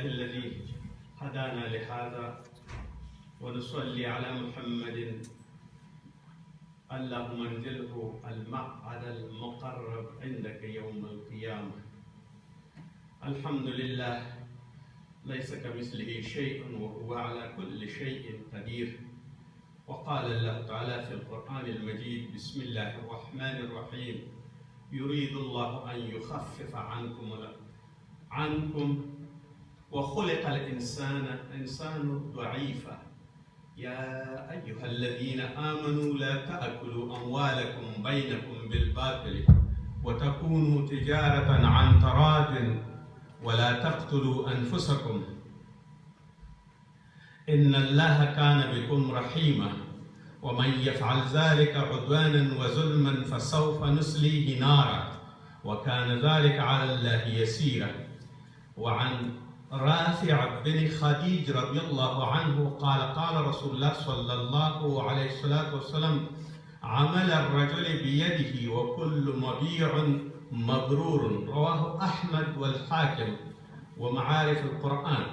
الذي هدانا لهذا ونصلي على محمد اللهم انزله المقعد المقرب عندك يوم القيامة. الحمد لله ليس كمثله شيء وهو على كل شيء قدير. وقال الله تعالى في القرآن المجيد: بسم الله الرحمن الرحيم: يريد الله أن يخفف عنكم وخلق الإنسان ضعيفا يا أيها الذين آمنوا لا تأكلوا أموالكم بينكم بالباطل وتكونوا تجارة عن تراض ولا تقتلوا أنفسكم إن الله كان بكم رحيما ومن يفعل ذلك عدوانا وظلما فسوف نصليه نارا وكان ذلك على الله يسيرا. وعن رافع بن خديج رضي الله عنه قال: قال رسول الله صلى الله عليه وسلم: عمل الرجل بيده وكل مبيع مبرور. رواه أحمد والحاكم ومعارف القرآن.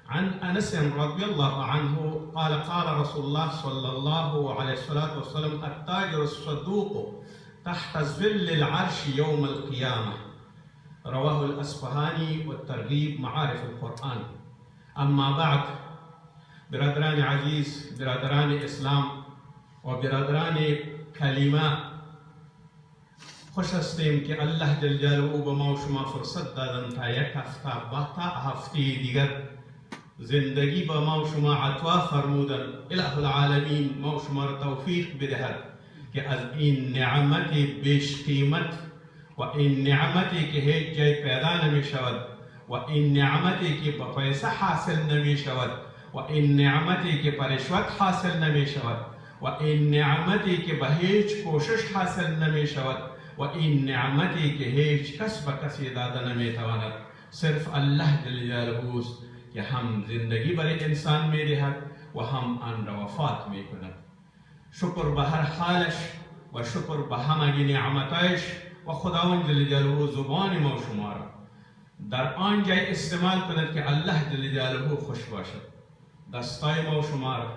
عن أنس رضي الله عنه قال: قال رسول الله صلى الله عليه وسلم: التاجر الصدوق تحت ظل العرش يوم القيامة. رواه الأصفهاني والترغيب معارف القرآن. أما بعد، برادران عزیز، برادران اسلام و برادران کلمه، خوش هستیم که الله جل جلاله به ما و شما فرصت دادن تا یک هفته دیگر زندگی با ما و شما عطا فرمودن. اله العالمین ما و شما را توفیق بدهد که از این نعمت بیش قیمت و این نعمتی که هیچ جای پیدا نمی شود و این نعمتی که با پیسه حاصل نمی شود و این نعمتی که با رشوت حاصل نمی شود و این نعمتی که به هیچ کوشش حاصل نمی شود و این نعمتی که هیچ کس به کسی داده نمی تواند، صرف الله جل جلاله است که هم زندگی برای انسان می دهد و هم آن را وفات می کند. شکر به هر حالش و شکر به همه نعمتایش و خداوند جل جلاله زبان ما و شما را در آن جای استعمال کند که الله جل جلاله خوش باشد. دستای ما و شما را،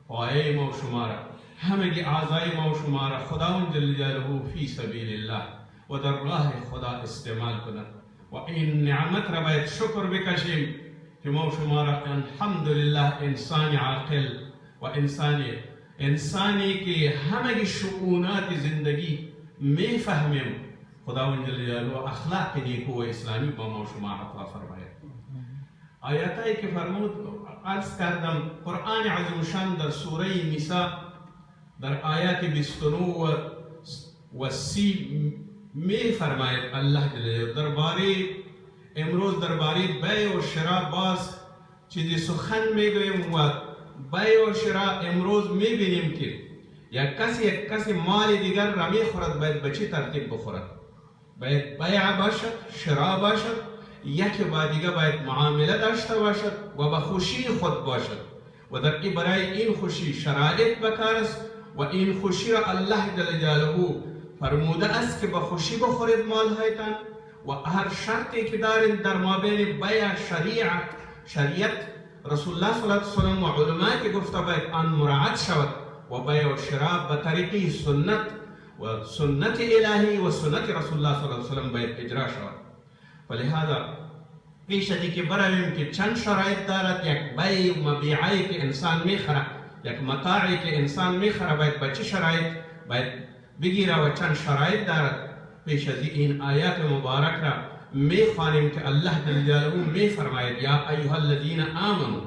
پایه ما و شما را، همگی اعضای ما و شما را خداوند جل جلاله فی سبیل الله و در راه خدا استعمال کند و این نعمت را باید شکر بکشیم که ما و شما را الحمدلله انسان عاقل و انسانی که همگی شؤونات زندگی میفهمیم، خداوند جل جلاله اخلاق نیکو و اسلامی با ما و شما عطا فرماید. آیاتی که فرمود عرض کردم، قرآن عظیم شان در سوره نساء در آیات 29 و 30 می فرماید الله جل درباره امروز درباره بیع و شراء باز چیزی سخن میگویم و بیع و شراء امروز میبینیم که یک کسی مال دیگر را میخورد، باید به چه ترتیب بخورد؟ باید بیع باشد، شراء باشد، یکی با دیگر باید معامله داشته باشد و به خوشی خود باشد و در این برای این خوشی شرایط بکار است و این خوشی را الله جل جلاله فرموده است که به خوشی بخورید مالهایتان و هر شرطی که دارید در مابین بیع شریعت رسول الله صلی الله علیه وسلم و علما که گفته باید آن مراعات شود و بیع و شراء به طریق سنت و سنت الهی و سنت رسول الله صلی الله علیه وسلم باید اجرا شود. ولهذا پیش از اینکه برویم که چند شرایط دارد یک بیع و مبیعی که انسان میخره، یک متاعی که انسان میخره، باید به چه شرایط باید بگیره و چند شرایط دارد. پیش از این آیات مبارک را میخوانیم که الله جل جلاله میفرماید: یا ایها الذین آمنوا،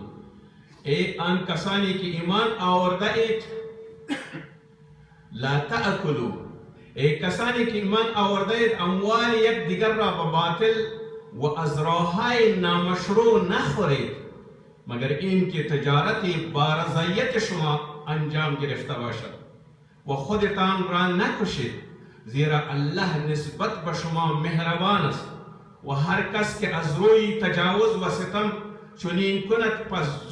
ای آن کسانی که ایمان آورده اید، لا تأکلوا، ای کسانی که ایمان آورده اید اموال یک دیگر را به باطل و از راههای نامشروع نخورید مگر این که تجارتی با رضایت شما انجام گرفته باشد و خودتان را نکشید، زیرا الله نسبت به شما مهربان است و هر کس که از روی تجاوز و ستم چنین کند پس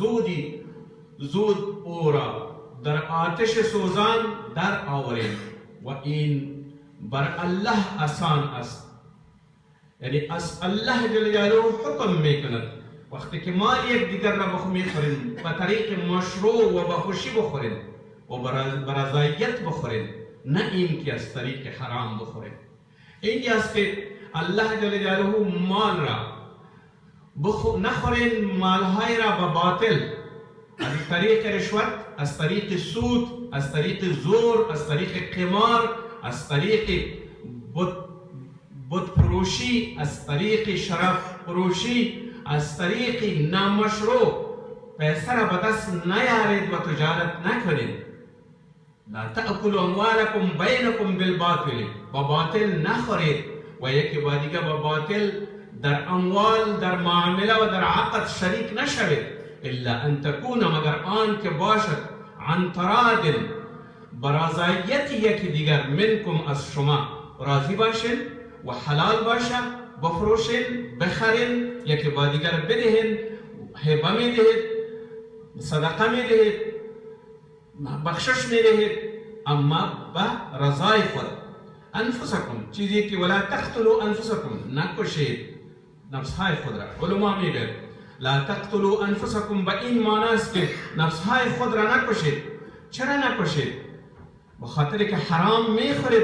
زود او را در آتش سوزان در آورید و این بر الله آسان است. یعنی از الله جل جلاله حکم میکند وقتی که مال یک دیگر را میخورین به طریق مشروع و به خوشی بخورین و به رضایت بخورین، نه این که از طریق حرام بخورین. این است که الله جل جلاله مال را نخورین، مالهای را به باطل، از طریق رشوت، از طریق سود، از طریق زور، از طریق قمار، از طریق بت فروشی، از طریق شرف فروشی، از طریق نامشروع پیسه را به دست نیارید و تجارت نکنید. لا تأکلوا اموالکم بینکم بالباطل، با باطل نخورید و یکی با دیگه با باطل در اموال، در معامله و در عقد شریک نشوید، الا ان تکون، مگر آن که باشد عن تراد، برضایت یکی دیگر، منکم از شما راضی باشین و حلال باشه، بفروشین، بخرین، یکی با دیگر بدهین، هبه میدهید، صدقه میدهید، بخشش میدهید، اما به رضای خود. انفسکم، چیزی که ولا تقتلوا انفسکم، نکشید نفسهای خود را. علما میگن لا تقتلوا انفسکم به این معنی است که نفسهای خود را نکشید. چرا نکشید؟ به خاطر که حرام میخورید،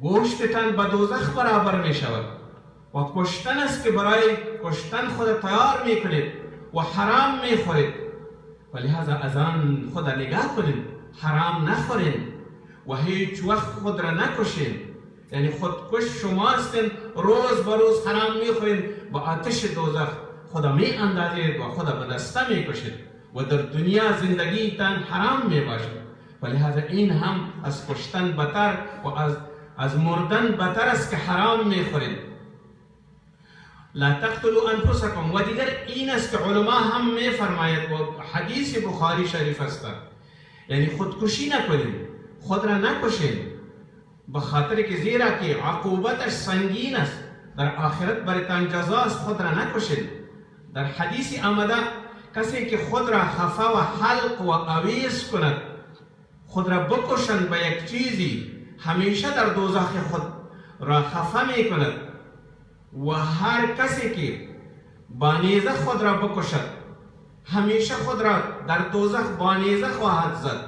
گوشتتان به دوزخ برابر میشود و کشتن است که برای کشتن خود تیار میکنید و حرام میخورید. ولهذا از آن خود نگاه کنید، حرام نخورید و هیچ وقت خود را نکشید. یعنی خودکش شما هستین، روز به روز حرام میخورید، با آتش دوزخ خدا می اندازید و خدا به دسته میکشید و در دنیا زندگیتان حرام میباشد. ولهذا این هم از کشتن بتر و از مردن بتر است که حرام میخورید. لا تقتلوا انفسکم. و دیگر این است که علما هم میفرماید و حدیث بخاری شریف است، یعنی خودکشی نکنید، خود را نکشید، به خاطر که زیرا که عقوبتش سنگین است، در آخرت برایتان جزاست. خود را نکشید. در حدیث آمده کسی که خود را خفه و حلق و آویز کند، خود را بکشند به یک چیزی، همیشه در دوزخ خود را خفه می کند. و هر کسی که با نیزه خود را بکشد، همیشه خود را در دوزخ با نیزه خواهد زد.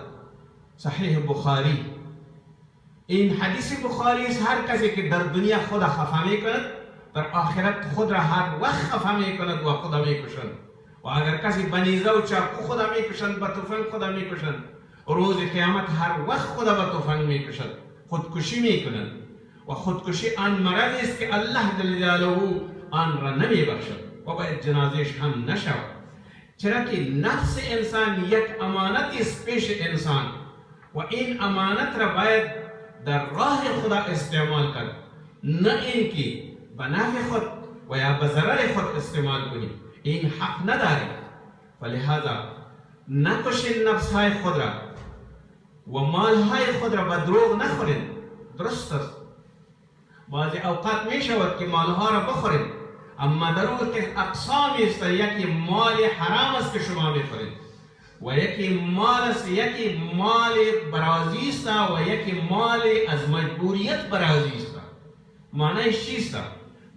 صحیح بخاری. این حدیث بخاری است. هر کسی که در دنیا خود خفه می کند، در آخرت خود را هر وقت خفه می کند و خدا می کشند. و اگر کسی به نیزه و چاقو خدا می کشند، به تفنگ خدا می کشند، روز قیامت هر وقت خدا به تفنگ می کشد، خودکشی می کنند. و خودکشی آن مرض است که الله جل جلاله آن را نمی بخشد و باید جنازهش هم نشود. چرا که نفس انسان یک امانت است پیش انسان و این امانت را باید در راه خدا استعمال کرد، نه اینکه به نفع خود و یا به ضرر خود استعمال کنی. این حق نداری. ولهذا نکشید نفسهای خود را و مالهای خود را به دروغ نخورید. درست است، بعضی اوقات می شود که مالها را بخورید، اما در اون که اقسامی است. یکی مال حرام است که شما می خورید و یکی مال است، یکی مال برازی است و یکی مال از مجبوریت برازی است. معنیش چیست؟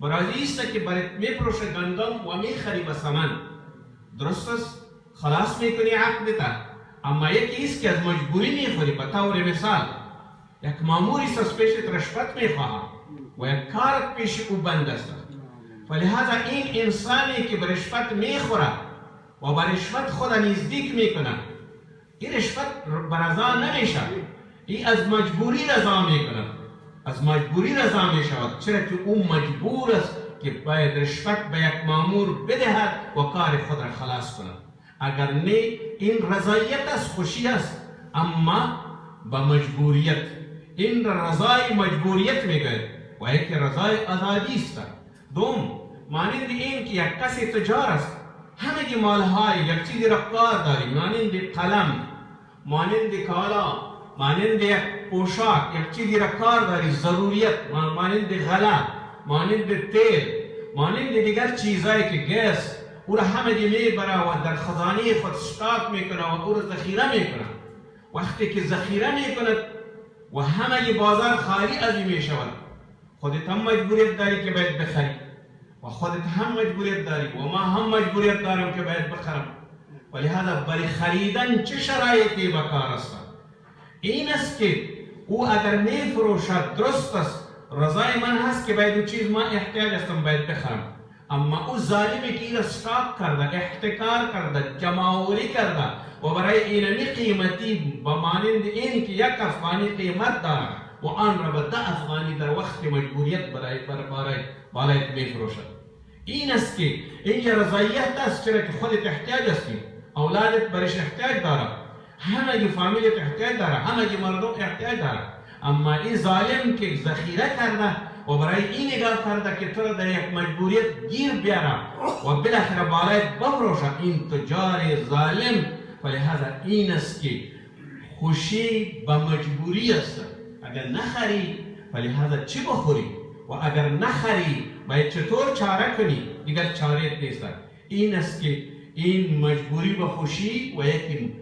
برازی است که برات میفروشه گندم و میخری به ثمن، درست است؟ خلاص میکنی عقدتا. اما یکی است که از مجبوری میخوری. به طور مثال یک ماموری است از پیشت رشوت میخواهد و یک کارت پیش او بند است. فلهذا این انسانی که به رشوت میخوره و به رشوت خود نزدیک میکنه، این رشوت برازا نمیشه، این از مجبوری رضا میکنه، از مجبوری رضا میشود. چرا که او مجبور است که باید رشوت به یک مامور بدهد و کار خود را خلاص کند. اگر نه این رضایت است، خوشی است، اما به مجبوریت. این رضای مجبوریت میگه و یک رضای آزادی است. دوم، مانند این که یک کسی تجار است، همه مالهای یک چیزی را کار داری، مانند قلم، مانند کالا، مانند یک پوشاک، یک چیزی را کار داری، ضروریت، مانند غله، مانند تیل، مانند دیگر چیزایی که گس، او را همه میبره و در خزانه خود استاک میکنه و او را ذخیره میکنه. وقتی که ذخیره میکند و همه بازار خالی از این میشود، خودت هم مجبوریت داری که باید بخری. و خودت هم مجبوریت داری و ما هم مجبوریت داریم که باید بخرم. ولهذا برای خریدن چه شرایطی به کار است؟ این است که او اگر میفروشد درست است، رضای من هست که باید اون چیز ما احتیاج هستم باید بخرم، اما او ظالمی که این استاک کرده، احتکار کرده، جمعوری کرده و برای اینمی قیمتی با مانند این که 1 افغانی قیمت داره و آن را به 10 افغانی در وقت مجبوریت برایت میفروشد. این است که اینجا رضایت است، چرا که خودت احتیاج هستی، اولادت برش احتیاج داره، همه فامیلت احتیاج داره، همه مردم احتیاج داره، اما این ظالم که ذخیره کرده و برای این نگاه کرده که تو را در یک مجبوریت گیر بیاره و بالاخره بالایت بفروشه، این تجار ظالم. ولهذا این است که خوشی به مجبوری است. اگر نخری ولهذا چی بخوری و اگر نخری باید چطور چاره کنی، دیگر چاره نیست. این است که این مجبوری به خوشی و یکی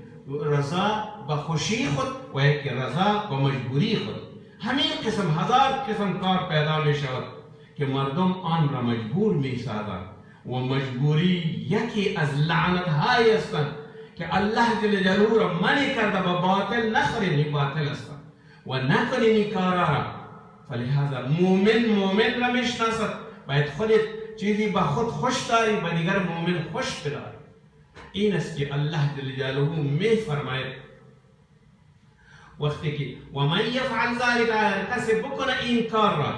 رضا به خوشی خود و یکی رضا به مجبوری خود. همین قسم 1000 قسم کار پیدا می شود که مردم آن را مجبور می سازند و مجبوری یکی از لعنت های هستند که الله جل جلاله را منع کرده به باطل نخرین، باطل است و نکنین این کارا را. فلهذا مومن را میشناسد، باید خودت چیزی به خود خوش داری به دیگر مومن خوش بداری. این است که الله جل جلاله می فرماید وقتی که و من یفعل ذلک، کسی بکنه این کار را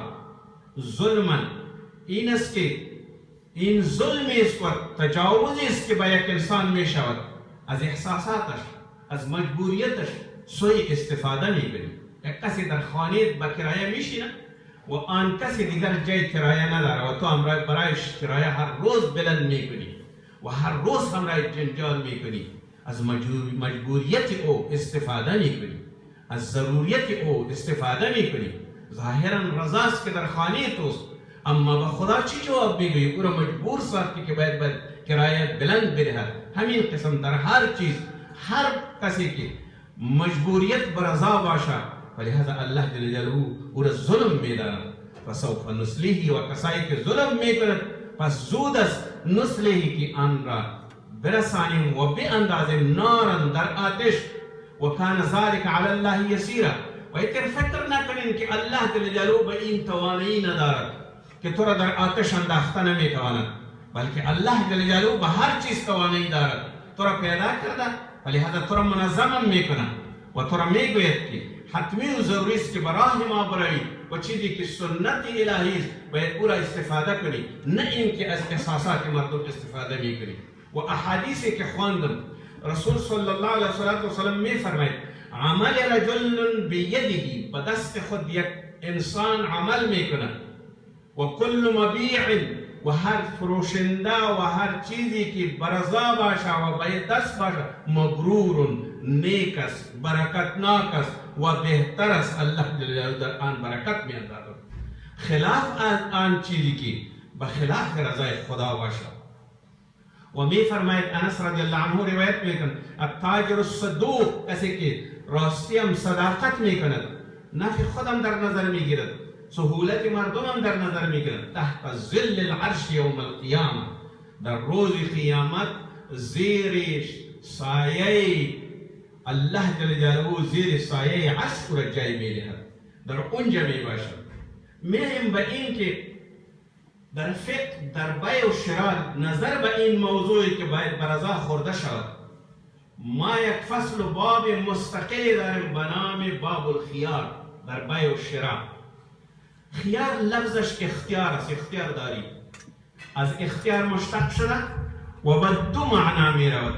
ظلما، این است که این ظلمی است و تجاوزی است که به یک انسان می شود، از احساساتش از مجبوریتش سوی استفاده می کنی. یک کسی در خانه با کرایه میشینه و آن کسی دیگر جای کرایه نداره و تو هم برایش کرایه هر روز بلند میکنی و هر روز هم رای جنجال میکنی. از مجبوریت او استفاده میکنی، از ضروریت او استفاده میکنی. ظاهرا رضاست که در خانه توست، اما به خدا چی جواب میگویی؟ او را مجبور ساختی که باید کرایه بلند بدهد. همین قسم در هر چیز، هر کسی که مجبوریت بر رضا باشه، ولهذا الله جل جلاله او را ظلم میداند. فسوف نصلیه، و کسایی که ظلم میکند پس زود است نصلیه که آن را برسانیم و بیاندازیم نارا در آتش و کان ذلک علی الله یسیرا. و اگر فکر نکنین که الله جل جلاله به این توانایی ندارد که تو را در آتش انداخته نمیتواند، بلکه الله جل جلاله به هر چیز توانایی دارد. تو را پیدا کرده ولهذا تو را منظم میکنه و تو را میگوید که حتمی و ضروری است که برای ما برایی و چیزی که سنت الهی است باید او را استفاده کنی، نه اینکه از احساسات مردم استفاده میکنی. و احادیثی که خواندم رسول صلی الله علیه و سلم میفرماید عمل رجل بیده، به دست خود یک انسان عمل میکنه و کل مبیع، و هر فروشنده و هر چیزی که برزا باشه و باید دست باشه مبرور، نیک است، برکتناک است و بهتر است. الله جل جلاله در آن برکت میاندازد، خلاف از آن چیزی که به خلاف رضای خدا باشه. و می فرماید انس رضی الله عنه روایت میکند التاجر الصدوق، کسی که راستی هم صداقت میکند، نفع خودم در نظر میگیرد، سهولت مردم هم در نظر میگیرد، تحت ظل العرش یوم القیامه، در روز قیامت زیر سایه الله جل جلاله، زیر سایه عرش را جای میدهد، در اونجا میباشد. مهم به این که در فقه در بیع و شراء نظر به این موضوعی که باید برزا خورده شود، ما یک فصل و باب مستقلی داریم به نام باب الخیار در بیع و شراء. خیار لفظش اختیار است، اختیار داری، از اختیار مشتق شده و به 2 معنا می رود.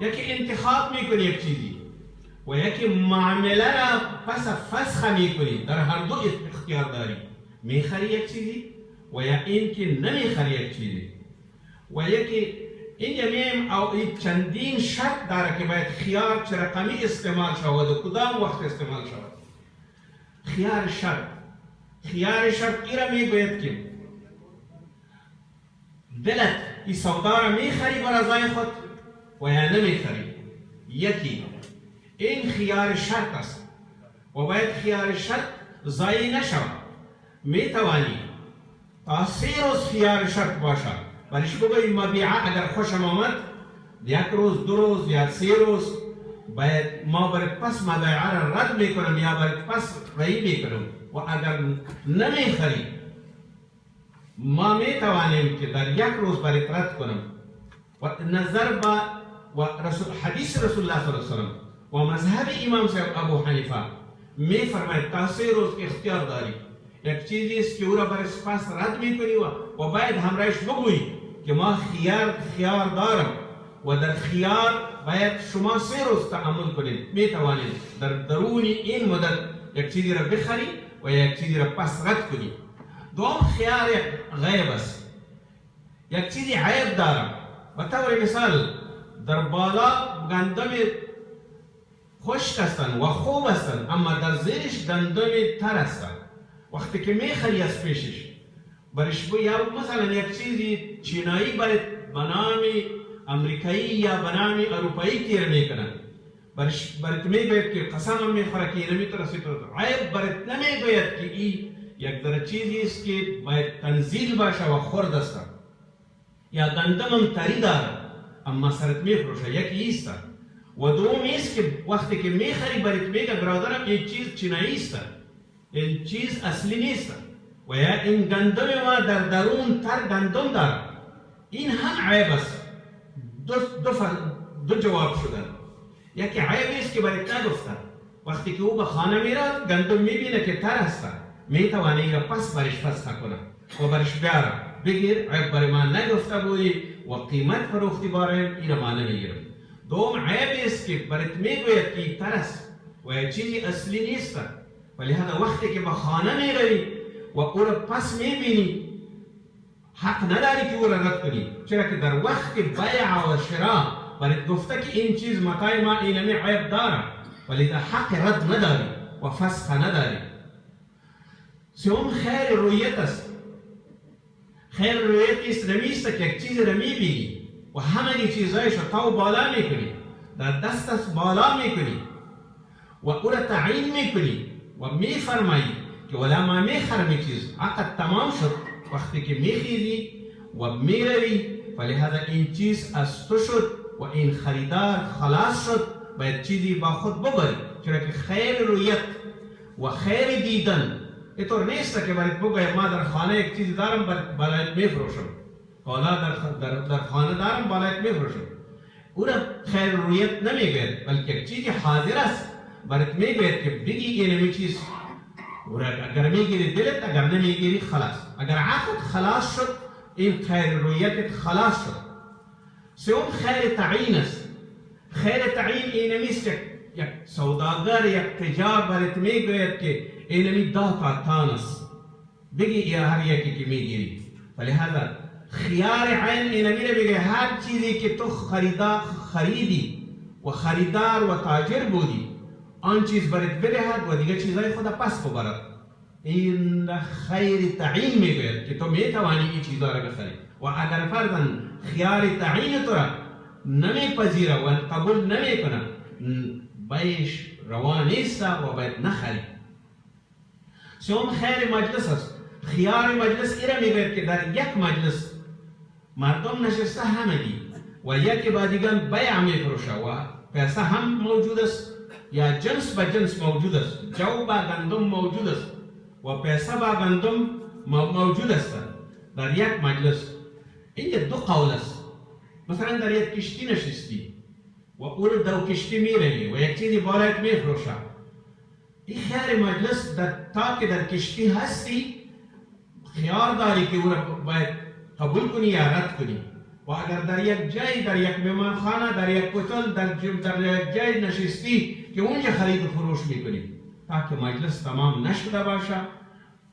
یکی انتخاب می کنی یک چیزی و یکی معامله را پس فسخ می کنی، در هر دو اختیار داری، می خری یک چیزی و یا این که نمی خری یک چیزی. و یکی اینجا میم او این چندین شرط داره که باید خیار چه رقمی استعمال شود و کدام وقت استعمال شود. خیار شرط ای را می گوید که دلت این سودا را می خری بر رضای خود و یا نمی خری. یکی این خیار شرط است و باید خیار شرط ضایع نشود. می توانی تا 3 روز خیار شرط باشه. برش بگوی مبیعه اگر خوشم آمد 1 روز 2 روز یا 3 روز باید ما برات پس مبیعه را رد میکنم یا برات پس رایی میکنم و اگر نمیخری ما میتوانیم که در 1 روز برات رد کنم و نظر با حدیث رسول الله صلی الله علیه وسلم و مذهب امام صاحب ابو حنیفه میفرماید تا 3 روز اختیار داری. یک چیزی است که او را برای پس رد میکنی و باید همراهش بگویی که ما خیار دارم و در خیار باید شما 3 روز تعامل کنید. میتوانید در درون این مدت یک چیزی را بخری و یک چیزی را پس رد کنید. دوم خیار یک غیب است، یک چیزی عیب دارم. به طور مثال در بالا گندم خشک هستند و خوب هستند اما در زیرش گندم تر هستند. وقتی که میخری از پیشش برش یا مثلا یک چیزی چینایی برات به نام امریکایی یا به نام اروپایی تیر میکنند برات میگوید که قسم میخوره که اینمی ترسید عیب برات نمیگوید که این یک در چیزی است که باید تنزیل باشه و خرد است یا گندم تری داره اما سرت میفروشه. یکی است و دوم است که وقتی که میخری برات میگه برادرم این چیز چینایی است، این چیز اصلی نیست و یا این گندم ما در درون تر گندم داره. این هم عیب است. دو جواب شدن. یکی عیب است که برات نگفته، وقتی که او به خانه میرد گندم میبینه که تر است میتوانه این را پس برش فسخ کنه و برش بیاره بگیر عیب برای من نگفته بودی و قیمت فروختی برایم این را من نمیگیرم. دوم عیب است که برات میگوید که تر است و یک چیزی اصلی نیست ولی هذا وقتی که به خانه میروی و او را پس میبینی حق نداری که او را رد کنی، چرا که در وقت بیع و شراء برات گفته که این چیز متاع ما اینمی عیب داره ولی در حق رد نداری و فسخ نداری. سوم خیر رویت است. خیر رویت است نمیست که یک چیز را میبینی و همه چیزایش را تو بالا میکنی، در دستت بالا میکنی و او را تعیین میکنی و میفرمایی که ولا ما میخرم چیز عقد تمام شد وقتی که میخیزی و میروی فلهذا این چیز از تو شد و این خریدار خلاص شد باید چیزی با خود ببری، چرا که خیر رویت و خیر دیدن اینطور نیست که برات بگویم ما در خانه یک چیز دارم بالایت میفروشم، حالا در خانه دارم بالایت میفروشم. او را خیر رویت نمیگوید بلکه یک چیزی حاضر است برات میگوید که بگی اینمی چیز اگر میگیری دلت اگر نمیگیری خلاص. اگر عقد خلاص شد این خیر رویتت خلاص شد. سوم خیر تعیین است. خیر تعیین اینمیست که یک سوداگر یک تجار برات میگوید که اینمی 10 تا تان است بگی یا هر یکی که میگیری. ولی هذا خیار عین اینمی رو بگه هر چیزی که تو خریدی و خریدار و تاجر بودی آن چیز برات بدهد و دیگه چیزای خود پس ببرد. این خیر تعیین میگوید که تو میتوانی این چیزا را بخری و اگر فرضاً خیار تعیین تو را نمیپذیره و قبول نمیکنه بیش روا نیست و باید نخری. سوم خیر مجلس است. خیار مجلس ایره میگوید که در یک مجلس مردم نشسته همگی و یکی با دیگر بیع میفروشه و پیسه هم موجود است یا جنس به جنس موجود است، جو با گندم موجود است و پیسه با گندم موجود است در یک مجلس. این 2 قول است. مثلا در یک کشتی نشستی و او دو کشتی میروی و یک چیزی بالایت میفروشه. این خیار مجلس تا که در کشتی هستی خیار داری که او را باید قبول کنی یا رد کنی و اگر در یک جای در یک مهمانخانه در یک هتل در یک جای نشستی که اونجا خرید و فروش میکنی تا که مجلس تمام نشده باشه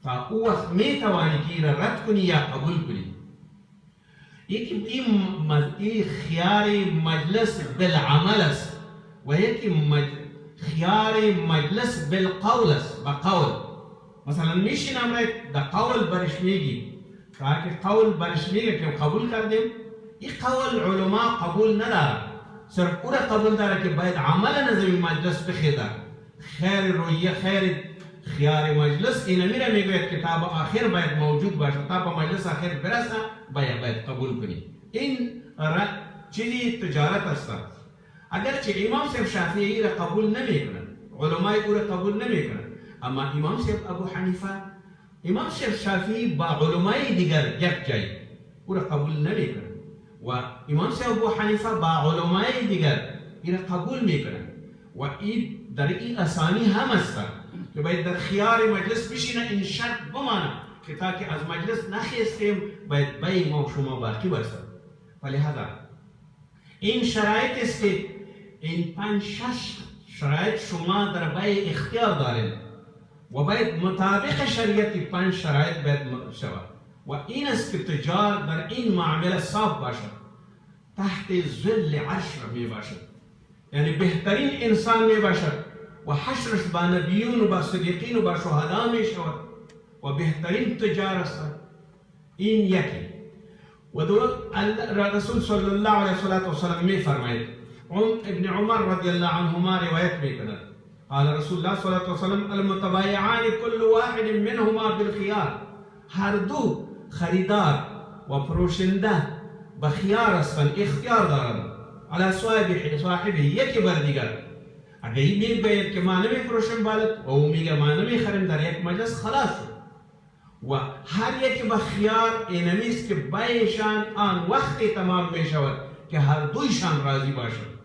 تا او وقت میتوانی که این رد کنی یا قبول کنی. یکی این خیار مجلس بالعمل است و یکی خیار مجلس بالقول است. با قول مثلا میشینم در قول برش میگی تا که قول برش میگه که قبول کردیم این قول علماء قبول نداره، صرف او را قبول داره که باید عمل نظمی مجلس بخیده. خیر رویه خیار مجلس این میره میگوید که تا به آخر باید موجود باشه، تا به مجلس آخر برسه باید قبول کنی. این چیزی تجارت است. اگرچه امام صاحب شافعی را قبول نمیکنن، علمای او را قبول نمیکنن، اما امام صاحب ابو حنیفه، امام صاحب شافعی با علمای دیگر یک جای او را قبول نمیکنن و امام صاحب ابو حنیفه با علمای دیگر این را قبول میکنن و این در این اسانی هم است که باید در خیار مجلس بشینه، این شرط بمانه که تا که از مجلس نخیستیم باید بای ما و شما باقی باشد. ولهذا این شرایط است که این 5-6 شرایط شما در بای اختیار دارید و باید مطابق شریعت 5 شرایط باید شود و این است که تجار در این معامله صاف باشد، تحت ظل عرش می باشد، یعنی بهترین انسان می باشد و حشرش با نبیون و با صدیقین و با شهدا می شود و بهترین تجار است. این یکی. و رسول صلی الله علیه و سلم می فرماید، ابن عمر رضی الله عنهما روایت می کند، قال رسول الله صلی الله علیه و سلم المتبایعان كل واحد منهما بالخيار، هر دو خریدار و فروشنده به خیار هستند، اختیار دارند، علی صاحبه یکی بر دیگر. اگر این میگوید که ما نمیفروشم بالت و او میگه ما نمیخریم، در یک مجلس خلاص شد و هر یک به خیار اینمی است که بایشان آن وقتی تمام می شود که هر دویشان راضی باشد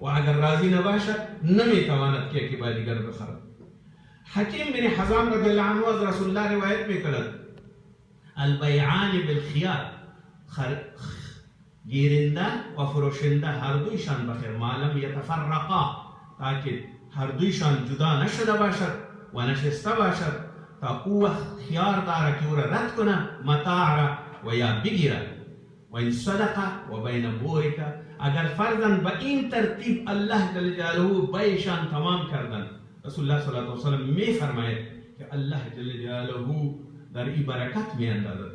و اگر راضی نباشد نمیتواند که یکی با دیگر بخرد. حکیم بن حزام رضی الله عنه از رسول الله روایت میکند البیعان بالخیار، گیرنده و فروشنده هر دویشان بخیر، ما لم یتفرقا، تاکه هر دویشان جدا نشده باشد و نشسته باشد تا او وقت خیار داره که او را رد کنه متاع را و یا بگیره. و این صدقه و بین بورک، اگر فرضاً به این ترتیب الله جل جلاله بایشان تمام کردن، رسول الله صلی الله علیه و سلم می فرماید که الله جل جلاله در این برکت می اندازد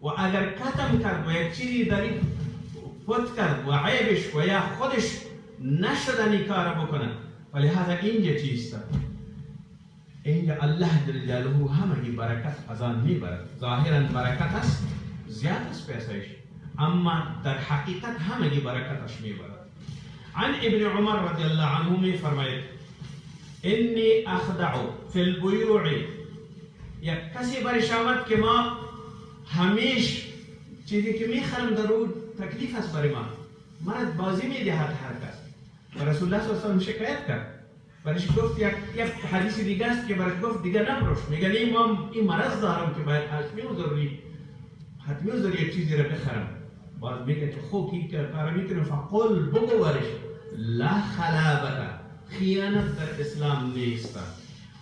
و اگر کتم کرد و یک چیزی در این فوت کرد و عیبش و یا خودش نشدنی کار بکنه، ولهذا اینجا چیست؟ اینجا الله جل جلاله همه برکت از آن میبرد. ظاهرا برکت است، زیاد است پیسهش، اما در حقیقت همه برکتش میبرد. عن ابن عمر رضی الله عنه می فرماید انی اخدع فی البیوع، یک کسی برش آمد که ما همیش چیزی که میخرم در او تکلیف است برای ما، مرد بازی میدهد هر کس. و رسول الله صلی الله علیه و سلم شکایت کرد، برش گفت یک حدیث دیگه است که برش گفت دیگه نفروش، میگه این مرض دارم که باید حتمی و ضروری یک چیزی را بخرم. باز میگه که خوب این کار میکنم، فقل بگو برش لا خلابت، خیانت در اسلام نیست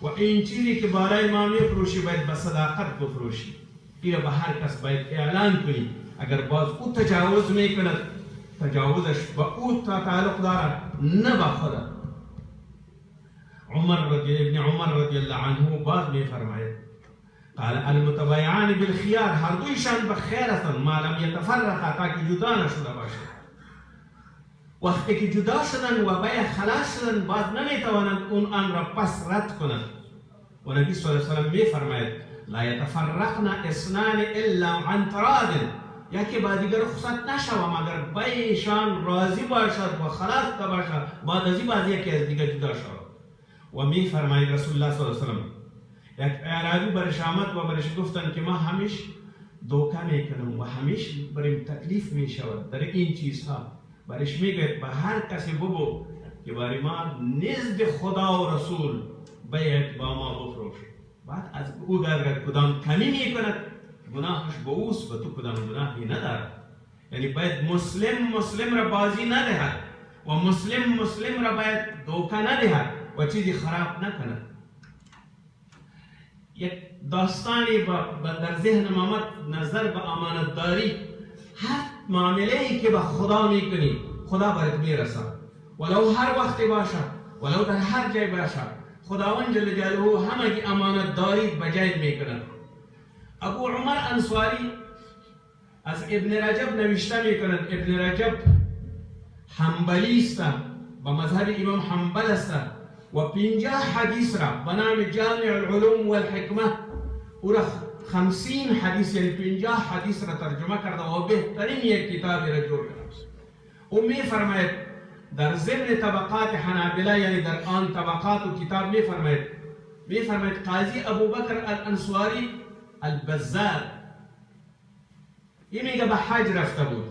و این چیزی که برای ما میفروشی باید به صداقت بفروشی، این را به هر کس باید اعلان کنی. اگر باز او تجاوز میکند، تجاوزش با او تعلق دارد نه با خدا. ابن عمر رضی الله عنه باز می فرماید قال المتبایعان بالخیار، هر دویشان به خیر هستند ما لم یتفرقا، تا که جدا نشده باشد. وقتی که جدا شدن و بای خلاص شدن باز نمیتوانند اون آن را پس رد کنند. و نبی صلی الله علیه و سلم می فرماید لا یتفرقن اثنان الا عن تراض، یکی با دیگر رخصت نشوه مگر بایشان راضی باشد و خلاص باشد، بعد از این باز یکی از دیگر جدا شود. و می فرماید رسول الله صلی الله علیه و سلم یک اعرابی برش آمد و برش گفتن که ما همیش دوکه میکنم و همیش بریم تکلیف می شود در این چیزها. برش میگه به هر کسی بگو که برای ما نزد خدا و رسول بیعت با ما بفروش. بعد از او اگر کدام کمی میکند گناهش به اوست و تو کدام گناهی ندارد. یعنی باید مسلم را بازی ندهد و مسلم را باید دوکه ندهد و چیزی خراب نکند. یک داستانی در ذهن آمد نظر به امانتداری. هر معامله‌ای که به خدا میکنی خدا برات میرسد، ولو هر وقتی باشد ولو در هر جای باشد، خداوند جل جلاله همه امانتداری به جای میکند. ابو عمر انصاری از ابن رجب نوشته میکند، ابن رجب حنبلی است، با مذهب امام حنبل است و 50 حدیث را به نام جامع العلوم والحکمه او را 50 حدیث یعنی 50 حدیث را ترجمه کرده و بهترین یک کتابی را جور کرده. او می فرماید در ضمن طبقات حنابله یعنی در آن طبقات و کتاب می فرماید قاضی ابوبکر الانصاری البزار این میگه به حج رفته بود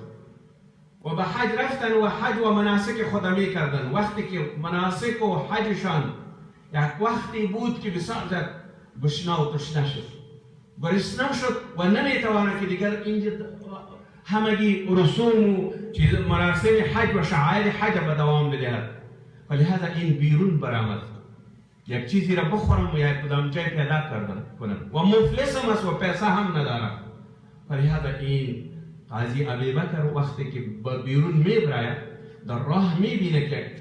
و به حج رفتن و حج و مناسک خود می کردن. وقتی که مناسک و حجشان یک وقتی بود که بسیار زیاد گشنه و تشنه شد، گرسنه شد و نمیتواند که دیگر اینجا همگی رسوم و مراسم حج و شعائر حج به دوام بدهد. فلهذا این بیرون برآمد، یک چیزی را بخورم و یک کدام جای پیدا کنم و مفلسم است و پیسه هم ندارم. فلهذا این قاضی ابوبکر وقتی که بیرون میبراید در راه میبینه که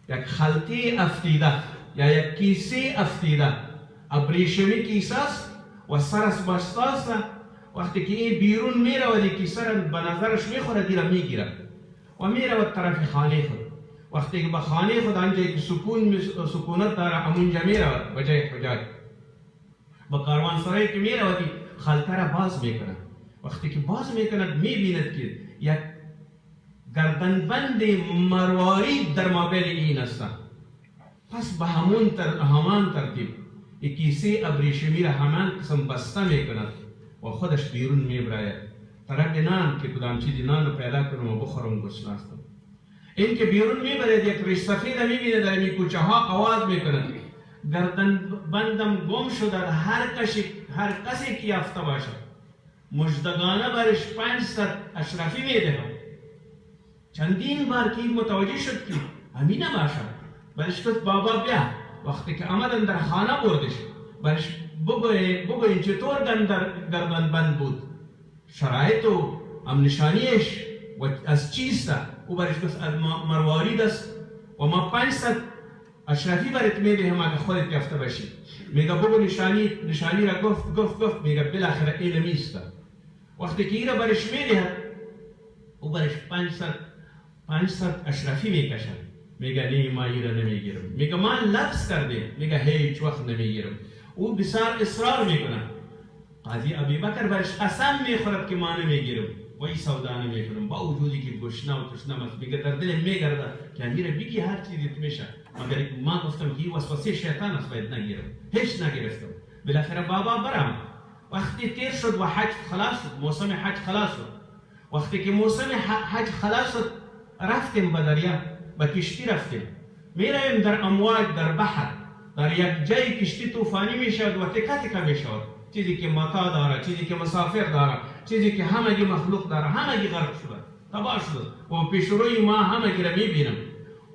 یک خلطی افتیده یا یک کیسه افتیده، ابریشمی کیسه است و سرش بسته است. وقتی که این بیرون میره و کیسه را به نظرش میخوره دیره میگیره و میره و طرف خانه خود. وقتی که به خانه خود آنجایی که سکونت داره همونجا میره و جای حجاج به کاروانسرایی که میره و خلطه را باز میکنه. وقتی که باز میکند میبیند که یک گردنبند مروارید در مابین این است. پس به همان ترتیب یک کیسه ابریشمی را همان قسم بسته میکند و خودش بیرون میبراید. طرف نان که کدام چیزی نان رو پیدا کنم و بخورم گشنه هستم. این که بیرون میبرد یک ریش سفید میبینه در این کوچه ها آواز میکند گردنبندم گم شده در هر کسی که یافته باشد مجدگانه برش 500 اشرفی میدهم. چندین بار که متوجه شد که همین نباشد برش گفت بابا بیا. وقتی که آمدن در خانه بردش برش بگوین چطور گردنبند بود، شرایط و نشانیش و از چیست. او برش گفت از مروارید است و ما 500 اشرفی برات میدهم اگه خودت یافته باشی. میگه بگو نشانی را گفت میگه بالاخره این میسته. وقتی که این را برش میدهد او برش 500 اشرفی میکشد. میگه نه ما این را نمیگیرم. میگه ما لبس کرده. میگه هیچ وقت نمیگیرم. او بسیار اصرار میکنه. قاضی ابوبکر برش قسم میخورد که ما نمیگیرم و این سودا نمیکنم با وجودی که گشنه و تشنه است. میگه در دل میگرده که امیر بگی هر چیزی میشه، مگر ما گفتم که این وسوسه شیطان است باید نگیرم. هیچ نگرفتم. بالاخره بابا برم. وقتی تیر شد و حج خلاص شد، موسم حج خلاص شد. وقتی که موسم حج خلاص شد رفتیم به دریا، به کشتی رفتیم. میرویم در امواج، در بحر، در یک جای کشتی طوفانی میشود و تکه تکه میشود. چیزی که متا داره، چیزی که مسافر داره، چیزی که همگی مخلوق داره، همگی غرق شده، تباه شده و پیش روی ما همگی را میبینم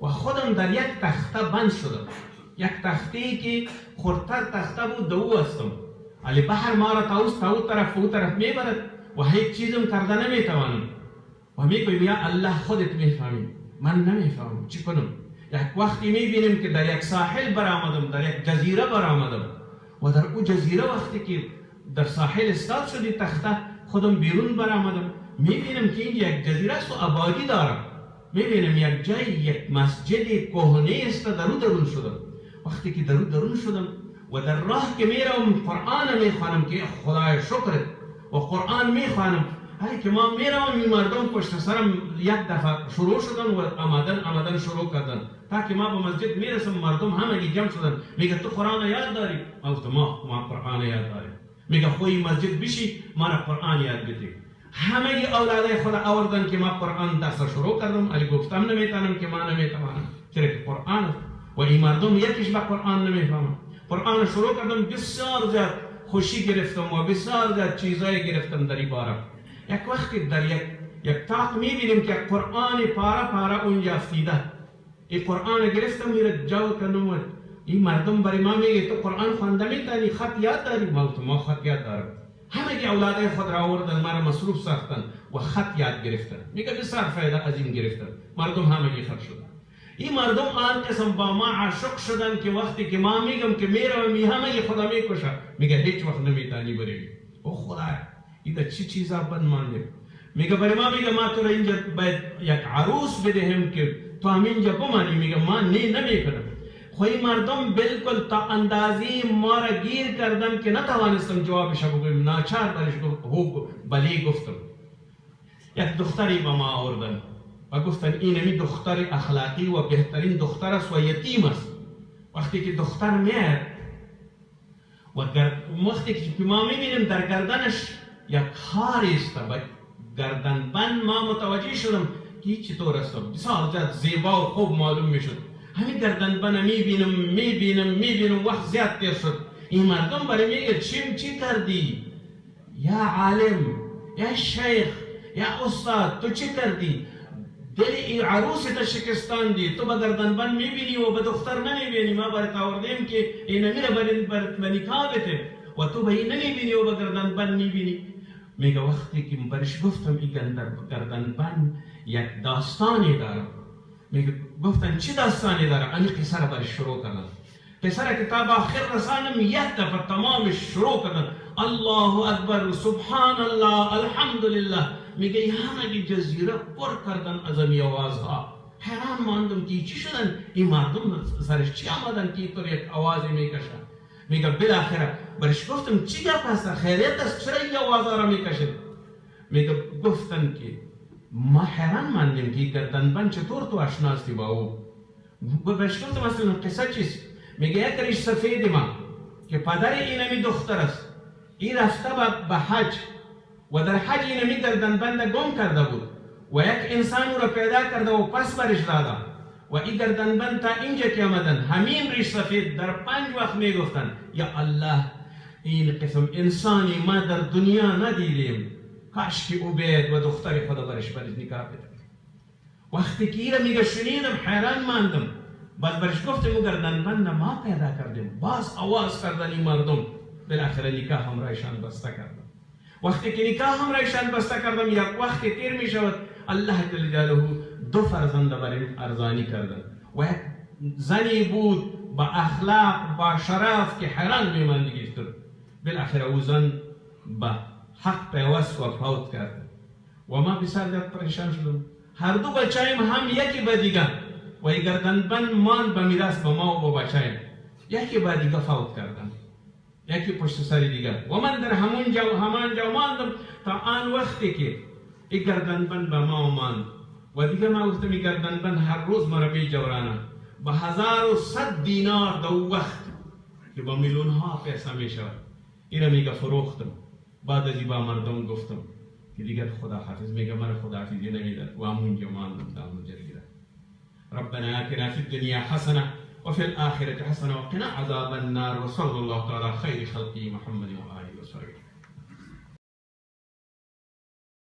و خودم در یک تخته بند شدم. یک تخته که خردتر تخته بود دو هستم. علی بحر ما را تا او طرف میبرد و هیچ چیزم کرده نمیتوانم و میگویم یا الله خودت میفهمی، من نمیفهمم چی کنم. یک وقتی میبینیم که در یک ساحل برآمدم، در یک جزیره برآمدم و در او جزیره وقتی که در ساحل استاد شدی تخته خودم بیرون برآمدم میبینم که این یک جزیره است و آبادی داره. میبینم یک جای یک مسجد کهنه است، درون شدم. وقتی که درون شدم و در راه که میروم قرآن میخوانم که خدای شکرت و قرآن میخوانم. هایی که ما میروم این مردم پشت سرم یک دفعه شروع شدن و آمدن شروع کردن تا که ما به مسجد میرسم مردم همگی جمع شدن. میگه تو قرآن یاد داری؟ ما قرآن یاد داریم. میگه خوی مسجد بشی ما را قرآن یاد بدی. همگی اولادای خود آوردن که ما قرآن درس شروع کردم. علی گفتم نمیتونم که ما نمیتوانم، چرا که قرآن و این مردم یکیش به قرآن نمیفهمن. قرآن شروع کردم بسیار زیاد خوشی گرفتم و بسیار زیاد چیزایی گرفتم در این باره. یک وقتی در یک طاق میبینیم که قرآن پاره اونجا افتیده. این قرآن گرفتم میره جاو کنم و این مردم برای ما میگه تو قرآن خوانده میتونی، خط یاد داری؟ ما خط یاد دارم. همگی اولادای خود را آوردن مرا مصروف ساختن و خط یاد گرفتن. میگه بسیار فایده از این گرفتن. مردم همگی خط شدن. این مردم آن قسم با ما عاشق شدن که وقتی که ما میگم که میروم همگی خدا میکشه، میگه هیچ وقت نمیتونی بری. او خدا ایده چی چیزا بند مانده. میگه برای ما میگه ما تو را اینجا باید یک عروس بدهم که تو همینجا بمانی. میگه ما نمیکنم. خوی مردم بالکل تا اندازی ما را گیر کردم که نتوانستم جوابش بگویم. ناچار برش بلی گفتم. یک دختری به ما آوردن و گفتن اینمی دختر اخلاقی و بهترین دختر است و یتیم است. وقتی که دختر میاد و وقتی که ما میبینیم در گردنش یک خار است و گردنبند، ما متوجه شدم که چطور است. بسیار زیاد زیبا و خوب معلوم میشد. همین گردنبند میبینم وقت زیاد تیر شد. این مردم برای میگه چی کردی؟ یا عالم، یا شیخ، یا استاد، تو چی کردی؟ دل این عروسی تا شکستان دی، تو با گردنبند میبینی و به دختر نمیبینی. ما برات آوردیم که این میره برات نکاح بده و تو به این نمیبینی و به گردنبند میبینی. میگه وقتی که برش گفتم این گردنبند یک داستانی داره. میگه گفتن چی داستانی داره؟ این قصه را برش شروع کردن. قصه را کتاب آخر رسانم یک دفعه تمامش شروع کردن. الله اکبر، سبحان الله، الحمدلله. میگه این همه جزیره پر کردن از این آوازها. حیران ماندم که چی شدن این مردم سرش چی آمدن که اینطور یک آوازی میکشن. میگه بالاخره برش گفتم چی گپ هست؟ خیریت است؟ چرا این آوازها را میکشن؟ میگه گفتن که ما حیران ماندیم که گردنبند چطور تو آشناستی با او. برش گفتم اصلا قصه چیست؟ میگه یک ریش سفید ما که پدر اینمی دختر است، این رفته به حج و در حج اینمی گردنبند گم کرده بود و یک انسان او را پیدا کرده و پس برش داده و این گردنبند تا اینجا که آمدن. همین ریش سفید در 5 وقت میگفتن یا الله این قسم انسانی ما در دنیا ندیدیم، کاش که او بید و دختر خدا برش نکاح بده. وقتی که این را میگه شنیدم حیران ماندم. بعد برش گفتم او گردنبند ما پیدا کردیم. باز آواز کردن این مردم. بالاخره نکاح هم رایشان بسته کردم. وقتی که نکاح هم رایشان بسته کردم یک وقتی تیر می شود الله جل جلاله 2 فرزند برای ارزانی کردن و یک زنی بود با اخلاق با شرف که حیران میماندگی شد. بالاخره او زن به حق پیوست و فوت کرد و ما بسیار زیاد پریشان شدم. هر دو بچه‌ایم هم یکی به دیگه و این گردنبند مان به میراث به ما و به بچه‌ایم. یکی به دیگه فوت کردن، یکی پشت سر دیگر و من در همان جا ماندم تا آن وقتی که این گردنبند به ما ماند و دیگه ما گفتم این گردنبند هر روز مرا بیجورانه به 1100 دینار در وقت که با میلیون ها پیسه می شود. این میگه فروختم. بعد از این با مردم گفتم که دیگر خدا حافظ. میگه من خدا حافظی نمیدن و همونجا ماندم در اون جزیره. ربنا آتنا فی الدنیا حسنه وفي الآخرة حسنة وقنا عذاب النار وصلى الله تعالى خير خلقه محمد وآله وصحبه.